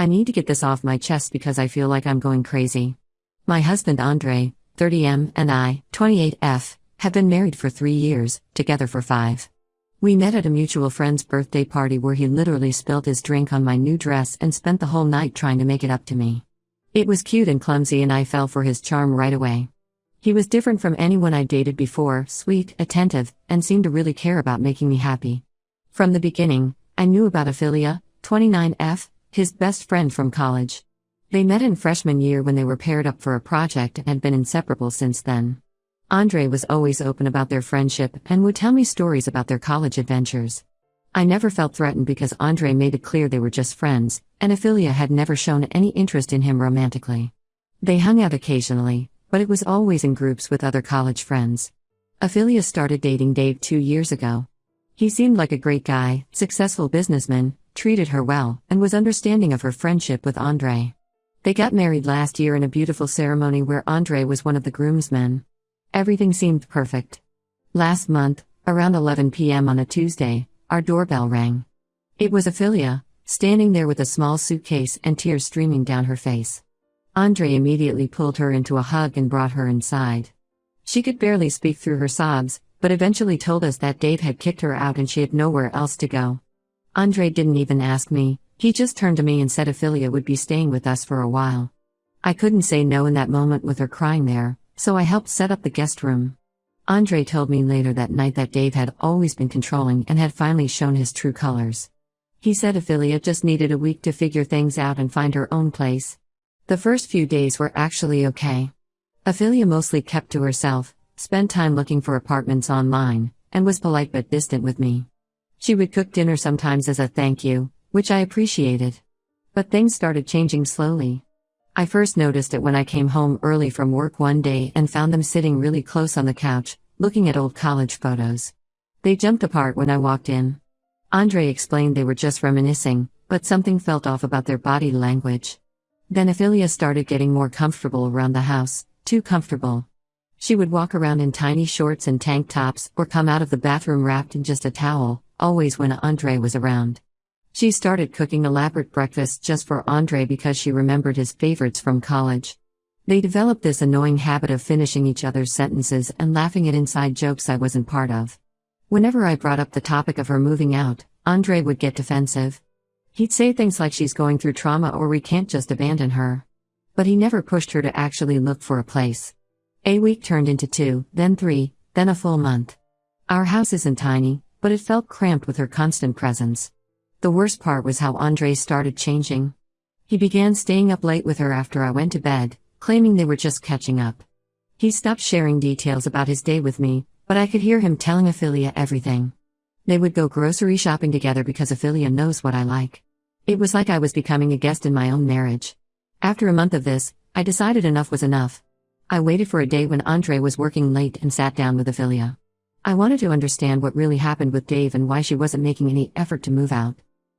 I need to get this off my chest because I feel like I'm going crazy. My husband Andre, 30M, and I, 28F, have been married for 3 years, together for 5. We met at a mutual friend's birthday party where he literally spilled his drink on my new dress and spent the whole night trying to make it up to me. It was cute and clumsy and I fell for his charm right away. He was different from anyone I dated before, sweet, attentive, and seemed to really care about making me happy. From the beginning, I knew about Ophelia, 29F, his best friend from college. They met in freshman year when they were paired up for a project and had been inseparable since then. Andre was always open about their friendship and would tell me stories about their college adventures. I never felt threatened because Andre made it clear they were just friends, and Ophelia had never shown any interest in him romantically. They hung out occasionally, but it was always in groups with other college friends. Ophelia started dating Dave 2 years ago. He seemed like a great guy, successful businessman, treated her well, and was understanding of her friendship with Andre. They got married last year in a beautiful ceremony where Andre was one of the groomsmen. Everything seemed perfect. Last month, around 11 p.m. on a Tuesday, our doorbell rang. It was Ophelia, standing there with a small suitcase and tears streaming down her face. Andre immediately pulled her into a hug and brought her inside. She could barely speak through her sobs, but eventually told us that Dave had kicked her out and she had nowhere else to go. Andre didn't even ask me, he just turned to me and said Ophelia would be staying with us for a while. I couldn't say no in that moment with her crying there, so I helped set up the guest room. Andre told me later that night that Dave had always been controlling and had finally shown his true colors. He said Ophelia just needed a week to figure things out and find her own place. The first few days were actually okay. Ophelia mostly kept to herself, spent time looking for apartments online, and was polite but distant with me. She would cook dinner sometimes as a thank you, which I appreciated. But things started changing slowly. I first noticed it when I came home early from work one day and found them sitting really close on the couch, looking at old college photos. They jumped apart when I walked in. Andre explained they were just reminiscing, but something felt off about their body language. Then Ophelia started getting more comfortable around the house, too comfortable. She would walk around in tiny shorts and tank tops or come out of the bathroom wrapped in just a towel, always when Andre was around. She started cooking elaborate breakfasts just for Andre because she remembered his favorites from college. They developed this annoying habit of finishing each other's sentences and laughing at inside jokes I wasn't part of. Whenever I brought up the topic of her moving out, Andre would get defensive. He'd say things like she's going through trauma or we can't just abandon her. But he never pushed her to actually look for a place. A week turned into 2, then 3, then a full month. Our house isn't tiny, but it felt cramped with her constant presence. The worst part was how Andre started changing. He began staying up late with her after I went to bed, claiming they were just catching up. He stopped sharing details about his day with me, but I could hear him telling Ophelia everything. They would go grocery shopping together because Ophelia knows what I like. It was like I was becoming a guest in my own marriage. After a month of this, I decided enough was enough. I waited for a day when Andre was working late and sat down with Ophelia. I wanted to understand what really happened with Dave and why she wasn't making any effort to move out.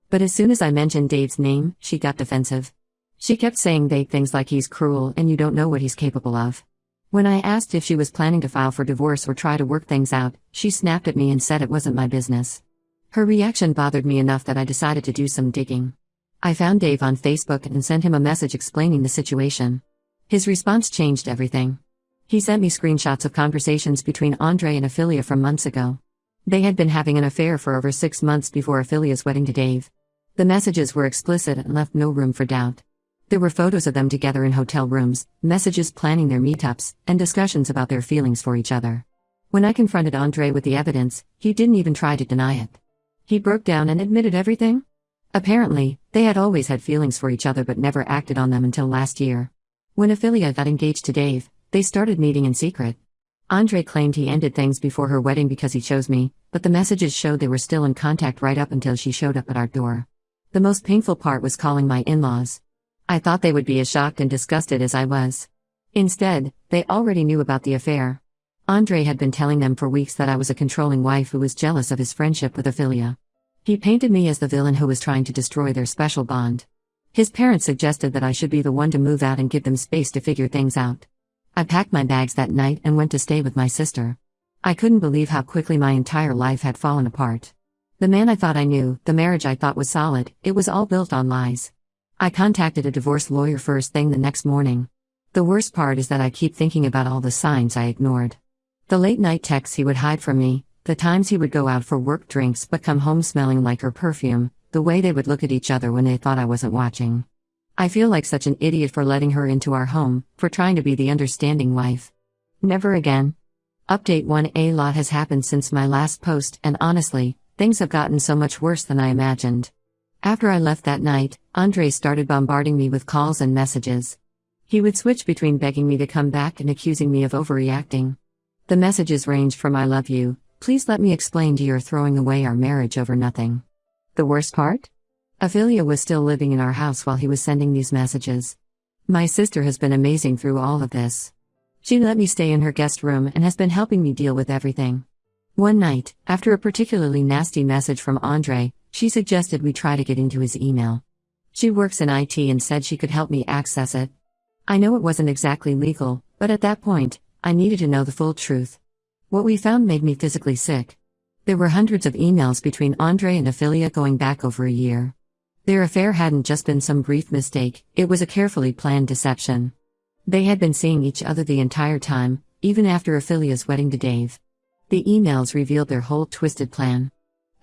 But as soon as I mentioned Dave's name, she got defensive. She kept saying vague things like he's cruel and you don't know what he's capable of. When I asked if she was planning to file for divorce or try to work things out, she snapped at me and said it wasn't my business. Her reaction bothered me enough that I decided to do some digging. I found Dave on Facebook and sent him a message explaining the situation. His response changed everything. He sent me screenshots of conversations between Andre and Ophelia from months ago. They had been having an affair for over 6 months before Ophelia's wedding to Dave. The messages were explicit and left no room for doubt. There were photos of them together in hotel rooms, messages planning their meetups, and discussions about their feelings for each other. When I confronted Andre with the evidence, he didn't even try to deny it. He broke down and admitted everything. Apparently, they had always had feelings for each other but never acted on them until last year. When Ophelia got engaged to Dave, they started meeting in secret. Andre claimed he ended things before her wedding because he chose me, but the messages showed they were still in contact right up until she showed up at our door. The most painful part was calling my in-laws. I thought they would be as shocked and disgusted as I was. Instead, they already knew about the affair. Andre had been telling them for weeks that I was a controlling wife who was jealous of his friendship with Ophelia. He painted me as the villain who was trying to destroy their special bond. His parents suggested that I should be the one to move out and give them space to figure things out. I packed my bags that night and went to stay with my sister. I couldn't believe how quickly my entire life had fallen apart. The man I thought I knew, the marriage I thought was solid, it was all built on lies. I contacted a divorce lawyer first thing the next morning. The worst part is that I keep thinking about all the signs I ignored. The late night texts he would hide from me, the times he would go out for work drinks but come home smelling like her perfume, the way they would look at each other when they thought I wasn't watching. I feel like such an idiot for letting her into our home, for trying to be the understanding wife. Never again. Update 1: A lot has happened since my last post, and honestly, things have gotten so much worse than I imagined. After I left that night, Andre started bombarding me with calls and messages. He would switch between begging me to come back and accusing me of overreacting. The messages ranged from "I love you, please let me explain" to "you're throwing away our marriage over nothing." The worst part? Ophelia was still living in our house while he was sending these messages. My sister has been amazing through all of this. She let me stay in her guest room and has been helping me deal with everything. One night, after a particularly nasty message from Andre, she suggested we try to get into his email. She works in IT and said she could help me access it. I know it wasn't exactly legal, but at that point, I needed to know the full truth. What we found made me physically sick. There were hundreds of emails between Andre and Ophelia going back over a year. Their affair hadn't just been some brief mistake, it was a carefully planned deception. They had been seeing each other the entire time, even after Ophelia's wedding to Dave. The emails revealed their whole twisted plan.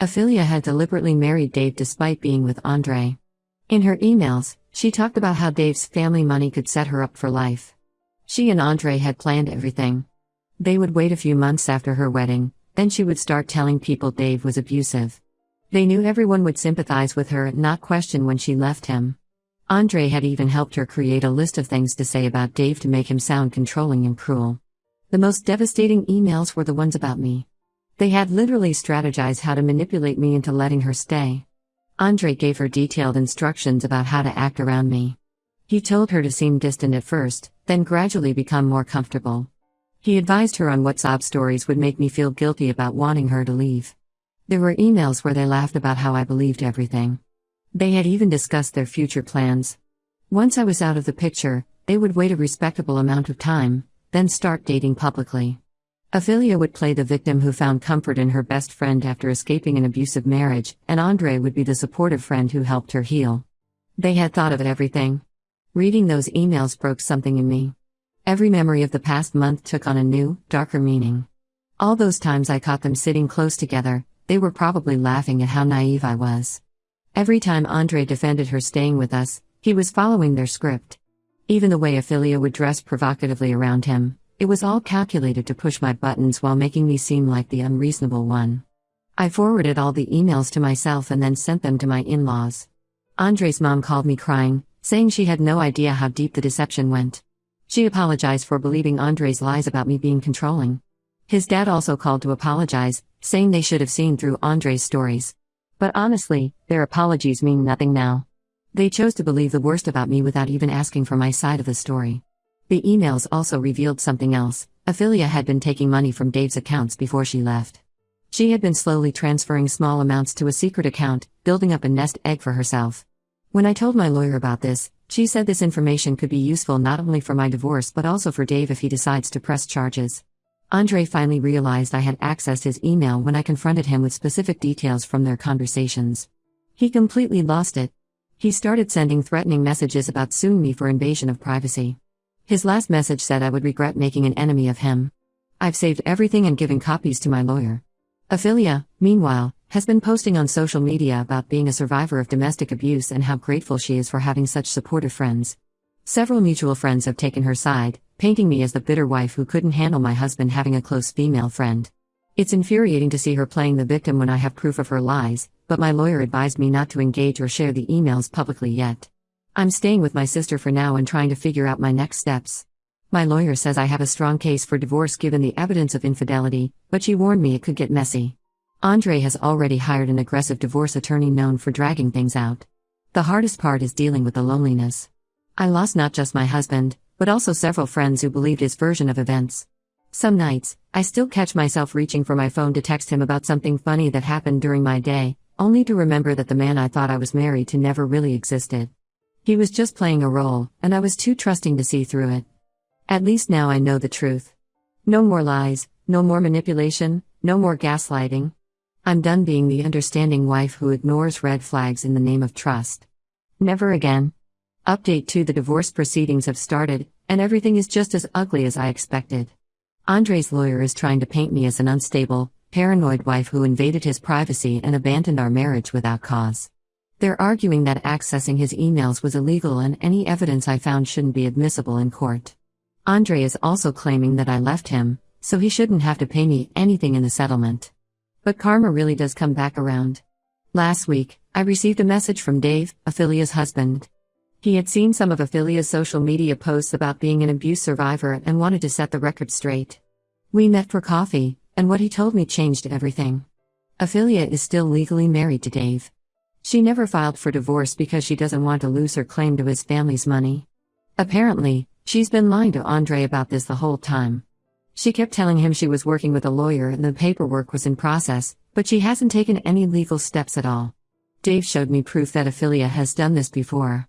Ophelia had deliberately married Dave despite being with Andre. In her emails, she talked about how Dave's family money could set her up for life. She and Andre had planned everything. They would wait a few months after her wedding, then she would start telling people Dave was abusive. They knew everyone would sympathize with her and not question when she left him. Andre had even helped her create a list of things to say about Dave to make him sound controlling and cruel. The most devastating emails were the ones about me. They had literally strategized how to manipulate me into letting her stay. Andre gave her detailed instructions about how to act around me. He told her to seem distant at first, then gradually become more comfortable. He advised her on what sob stories would make me feel guilty about wanting her to leave. There were emails where they laughed about how I believed everything. They had even discussed their future plans. Once I was out of the picture, they would wait a respectable amount of time, then start dating publicly. Ophelia would play the victim who found comfort in her best friend after escaping an abusive marriage, and Andre would be the supportive friend who helped her heal. They had thought of everything. Reading those emails broke something in me. Every memory of the past month took on a new, darker meaning. All those times I caught them sitting close together, they were probably laughing at how naive I was. Every time Andre defended her staying with us, he was following their script. Even the way Ophelia would dress provocatively around him, it was all calculated to push my buttons while making me seem like the unreasonable one. I forwarded all the emails to myself and then sent them to my in-laws. Andre's mom called me crying, saying she had no idea how deep the deception went. She apologized for believing Andre's lies about me being controlling. His dad also called to apologize, saying they should have seen through Andre's stories. But honestly, their apologies mean nothing now. They chose to believe the worst about me without even asking for my side of the story. The emails also revealed something else. Ophelia had been taking money from Dave's accounts before she left. She had been slowly transferring small amounts to a secret account, building up a nest egg for herself. When I told my lawyer about this, she said this information could be useful not only for my divorce but also for Dave if he decides to press charges. Andre finally realized I had accessed his email when I confronted him with specific details from their conversations. He completely lost it. He started sending threatening messages about suing me for invasion of privacy. His last message said I would regret making an enemy of him. I've saved everything and given copies to my lawyer. Ophelia, meanwhile, has been posting on social media about being a survivor of domestic abuse and how grateful she is for having such supportive friends. Several mutual friends have taken her side, painting me as the bitter wife who couldn't handle my husband having a close female friend. It's infuriating to see her playing the victim when I have proof of her lies, but my lawyer advised me not to engage or share the emails publicly yet. I'm staying with my sister for now and trying to figure out my next steps. My lawyer says I have a strong case for divorce given the evidence of infidelity, but she warned me it could get messy. Andre has already hired an aggressive divorce attorney known for dragging things out. The hardest part is dealing with the loneliness. I lost not just my husband, but also several friends who believed his version of events. Some nights, I still catch myself reaching for my phone to text him about something funny that happened during my day, only to remember that the man I thought I was married to never really existed. He was just playing a role, and I was too trusting to see through it. At least now I know the truth. No more lies, no more manipulation, no more gaslighting. I'm done being the understanding wife who ignores red flags in the name of trust. Never again. Update 2: the divorce proceedings have started, and everything is just as ugly as I expected. Andre's lawyer is trying to paint me as an unstable, paranoid wife who invaded his privacy and abandoned our marriage without cause. They're arguing that accessing his emails was illegal and any evidence I found shouldn't be admissible in court. Andre is also claiming that I left him, so he shouldn't have to pay me anything in the settlement. But karma really does come back around. Last week, I received a message from Dave, Ophelia's husband. He had seen some of Ophelia's social media posts about being an abuse survivor and wanted to set the record straight. We met for coffee, and what he told me changed everything. Ophelia is still legally married to Dave. She never filed for divorce because she doesn't want to lose her claim to his family's money. Apparently, she's been lying to Andre about this the whole time. She kept telling him she was working with a lawyer and the paperwork was in process, but she hasn't taken any legal steps at all. Dave showed me proof that Ophelia has done this before.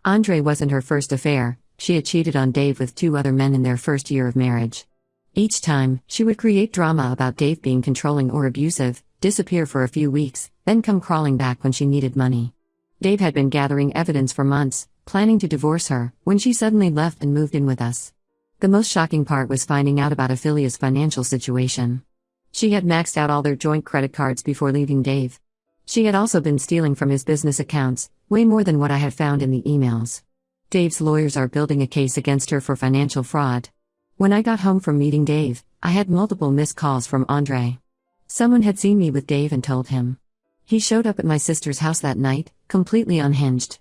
Andre wasn't her first affair. She had cheated on Dave with 2 other men in their first year of marriage. Each time, she would create drama about Dave being controlling or abusive, disappear for a few weeks, then come crawling back when she needed money. Dave had been gathering evidence for months, planning to divorce her, when she suddenly left and moved in with us. The most shocking part was finding out about Ophelia's financial situation. She had maxed out all their joint credit cards before leaving Dave. She had also been stealing from his business accounts, way more than what I had found in the emails. Dave's lawyers are building a case against her for financial fraud. When I got home from meeting Dave, I had multiple missed calls from Andre. Someone had seen me with Dave and told him. He showed up at my sister's house that night, completely unhinged.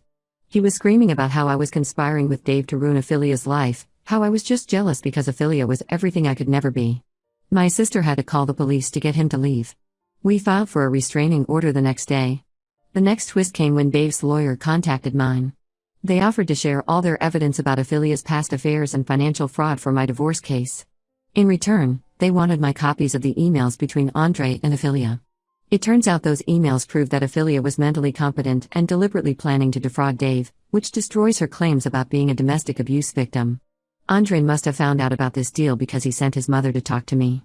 He was screaming about how I was conspiring with Dave to ruin Ophelia's life, how I was just jealous because Ophelia was everything I could never be. My sister had to call the police to get him to leave. We filed for a restraining order the next day. The next twist came when Dave's lawyer contacted mine. They offered to share all their evidence about Ophelia's past affairs and financial fraud for my divorce case. In return, they wanted my copies of the emails between Andre and Ophelia. It turns out those emails prove that Ophelia was mentally competent and deliberately planning to defraud Dave, which destroys her claims about being a domestic abuse victim. Andre must have found out about this deal because he sent his mother to talk to me.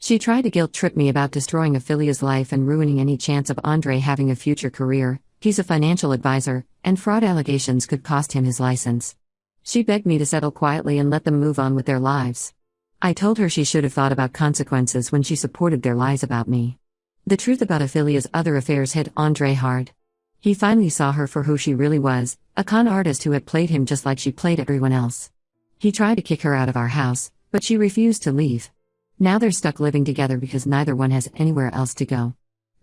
She tried to guilt-trip me about destroying Ophelia's life and ruining any chance of Andre having a future career. He's a financial advisor, and fraud allegations could cost him his license. She begged me to settle quietly and let them move on with their lives. I told her she should have thought about consequences when she supported their lies about me. The truth about Ophelia's other affairs hit Andre hard. He finally saw her for who she really was, a con artist who had played him just like she played everyone else. He tried to kick her out of our house, but she refused to leave. Now they're stuck living together because neither one has anywhere else to go.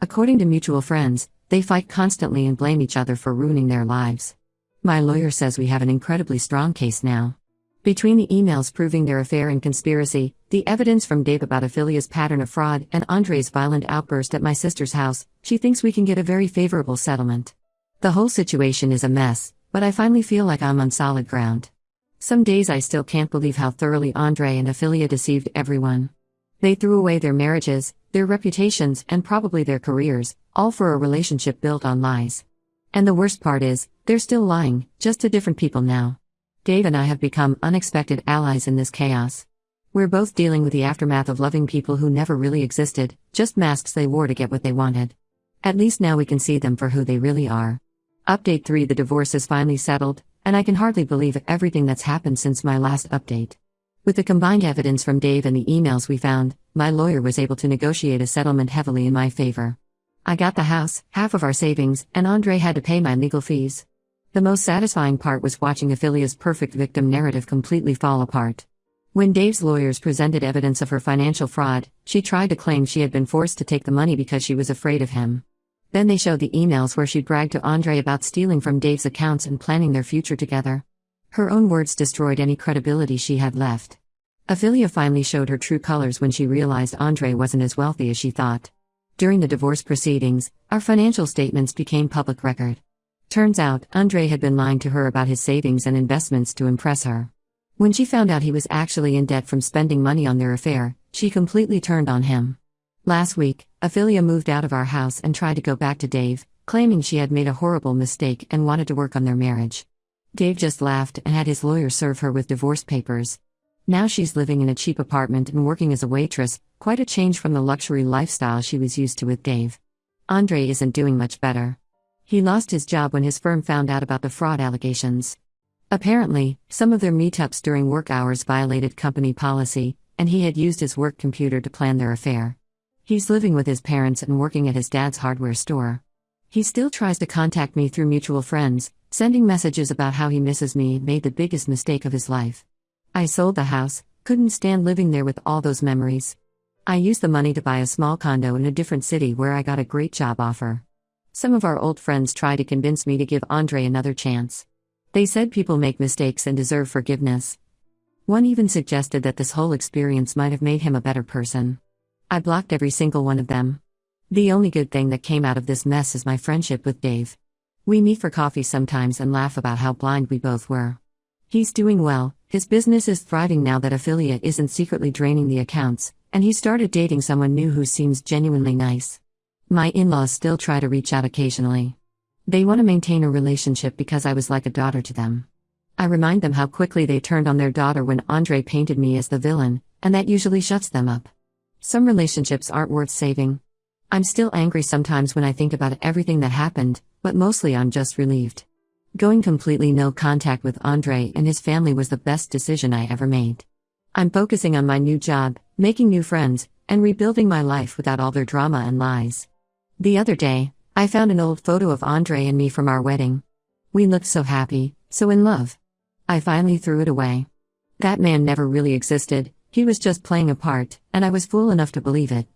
According to mutual friends, they fight constantly and blame each other for ruining their lives. My lawyer says we have an incredibly strong case now. Between the emails proving their affair and conspiracy, the evidence from Dave about Ophelia's pattern of fraud, and Andre's violent outburst at my sister's house, she thinks we can get a very favorable settlement. The whole situation is a mess, but I finally feel like I'm on solid ground. Some days I still can't believe how thoroughly Andre and Ophelia deceived everyone. They threw away their marriages, their reputations, and probably their careers, all for a relationship built on lies. And the worst part is, they're still lying, just to different people now. Dave and I have become unexpected allies in this chaos. We're both dealing with the aftermath of loving people who never really existed, just masks they wore to get what they wanted. At least now we can see them for who they really are. Update 3: the divorce is finally settled, and I can hardly believe everything that's happened since my last update. With the combined evidence from Dave and the emails we found, my lawyer was able to negotiate a settlement heavily in my favor. I got the house, half of our savings, and Andre had to pay my legal fees. The most satisfying part was watching Ophelia's perfect victim narrative completely fall apart. When Dave's lawyers presented evidence of her financial fraud, she tried to claim she had been forced to take the money because she was afraid of him. Then they showed the emails where she bragged to Andre about stealing from Dave's accounts and planning their future together. Her own words destroyed any credibility she had left. Ophelia finally showed her true colors when she realized Andre wasn't as wealthy as she thought. During the divorce proceedings, our financial statements became public record. Turns out, Andre had been lying to her about his savings and investments to impress her. When she found out he was actually in debt from spending money on their affair, she completely turned on him. Last week, Ophelia moved out of our house and tried to go back to Dave, claiming she had made a horrible mistake and wanted to work on their marriage. Dave just laughed and had his lawyer serve her with divorce papers. Now she's living in a cheap apartment and working as a waitress, quite a change from the luxury lifestyle she was used to with Dave. Andre isn't doing much better. He lost his job when his firm found out about the fraud allegations. Apparently, some of their meetups during work hours violated company policy, and he had used his work computer to plan their affair. He's living with his parents and working at his dad's hardware store. He still tries to contact me through mutual friends, sending messages about how he misses me and made the biggest mistake of his life. I sold the house, couldn't stand living there with all those memories. I used the money to buy a small condo in a different city where I got a great job offer. Some of our old friends tried to convince me to give Andre another chance. They said people make mistakes and deserve forgiveness. One even suggested that this whole experience might have made him a better person. I blocked every single one of them. The only good thing that came out of this mess is my friendship with Dave. We meet for coffee sometimes and laugh about how blind we both were. He's doing well, his business is thriving now that Affiliate isn't secretly draining the accounts, and he started dating someone new who seems genuinely nice. My in-laws still try to reach out occasionally. They want to maintain a relationship because I was like a daughter to them. I remind them how quickly they turned on their daughter when Andre painted me as the villain, and that usually shuts them up. Some relationships aren't worth saving. I'm still angry sometimes when I think about everything that happened, but mostly I'm just relieved. Going completely no contact with Andre and his family was the best decision I ever made. I'm focusing on my new job, making new friends, and rebuilding my life without all their drama and lies. The other day, I found an old photo of Andre and me from our wedding. We looked so happy, so in love. I finally threw it away. That man never really existed, he was just playing a part, and I was fool enough to believe it.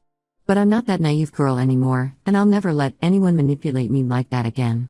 But I'm not that naive girl anymore, and I'll never let anyone manipulate me like that again.